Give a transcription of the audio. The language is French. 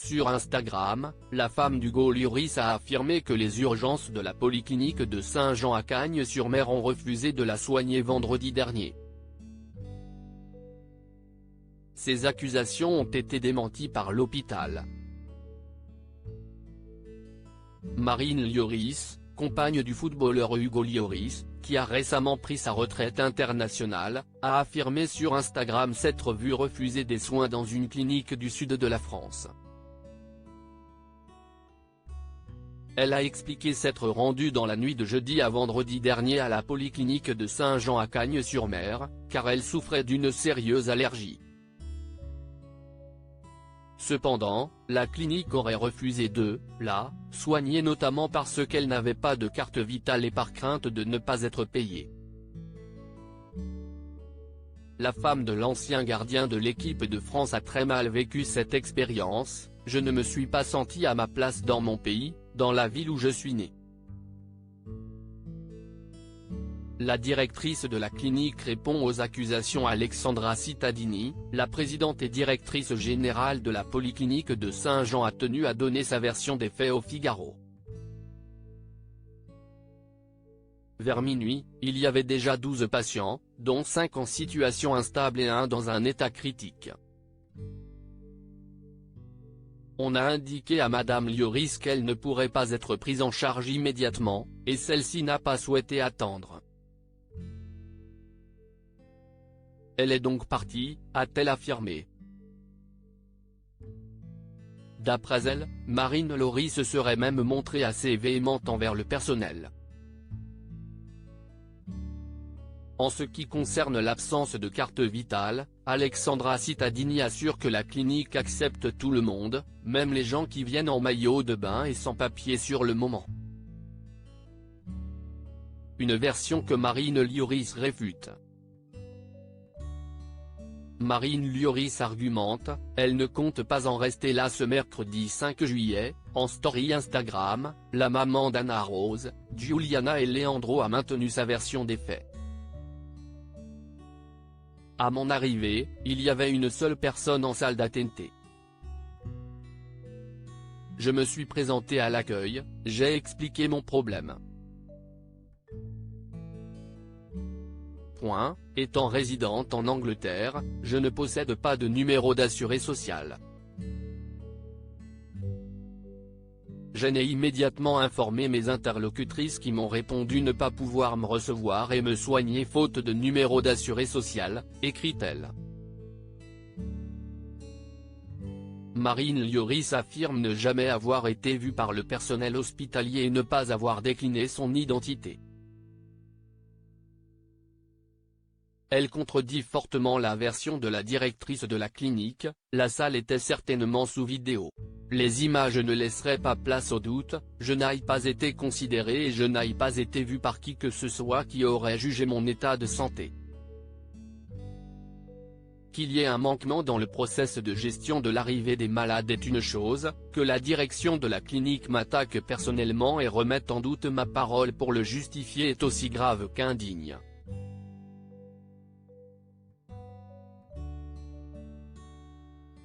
Sur Instagram, la femme d'Hugo Lloris a affirmé que les urgences de la polyclinique de Saint-Jean à Cagnes-sur-Mer ont refusé de la soigner vendredi dernier. Ces accusations ont été démenties par l'hôpital. Marine Lloris, compagne du footballeur Hugo Lloris, qui a récemment pris sa retraite internationale, a affirmé sur Instagram s'être vue refuser des soins dans une clinique du sud de la France. Elle a expliqué s'être rendue dans la nuit de jeudi à vendredi dernier à la polyclinique de Saint-Jean à Cagnes-sur-Mer, car elle souffrait d'une sérieuse allergie. Cependant, la clinique aurait refusé de la soigner notamment parce qu'elle n'avait pas de carte vitale et par crainte de ne pas être payée. La femme de l'ancien gardien de l'équipe de France a très mal vécu cette expérience. « Je ne me suis pas sentie à ma place dans mon pays, dans la ville où je suis née. » La directrice de la clinique répond aux accusations. Alexandra Cittadini, la présidente et directrice générale de la polyclinique de Saint-Jean, a tenu à donner sa version des faits au Figaro. Vers minuit, il y avait déjà 12 patients, dont 5 en situation instable et 1 dans un état critique. On a indiqué à Madame Lloris qu'elle ne pourrait pas être prise en charge immédiatement, et celle-ci n'a pas souhaité attendre. Elle est donc partie, a-t-elle affirmé. D'après elle, Marine Lloris se serait même montrée assez véhémente envers le personnel. En ce qui concerne l'absence de carte vitale, Alexandra Cittadini assure que la clinique accepte tout le monde, même les gens qui viennent en maillot de bain et sans papier sur le moment. Une version que Marine Lloris réfute. Marine Lloris argumente, elle ne compte pas en rester là. Ce mercredi 5 juillet, en story Instagram, la maman d'Anna Rose, Giuliana et Leandro a maintenu sa version des faits. À mon arrivée, il y avait une seule personne en salle d'attente. Je me suis présentée à l'accueil, j'ai expliqué mon problème. Étant résidente en Angleterre, je ne possède pas de numéro d'assuré social. Je n'ai immédiatement informé mes interlocutrices qui m'ont répondu ne pas pouvoir me recevoir et me soigner faute de numéro d'assuré social, écrit-elle. Marine Lloris affirme ne jamais avoir été vue par le personnel hospitalier et ne pas avoir décliné son identité. Elle contredit fortement la version de la directrice de la clinique, la salle était certainement sous vidéo. Les images ne laisseraient pas place au doute, je n'ai pas été considérée et je n'ai pas été vue par qui que ce soit qui aurait jugé mon état de santé. Qu'il y ait un manquement dans le process de gestion de l'arrivée des malades est une chose, que la direction de la clinique m'attaque personnellement et remette en doute ma parole pour le justifier est aussi grave qu'indigne.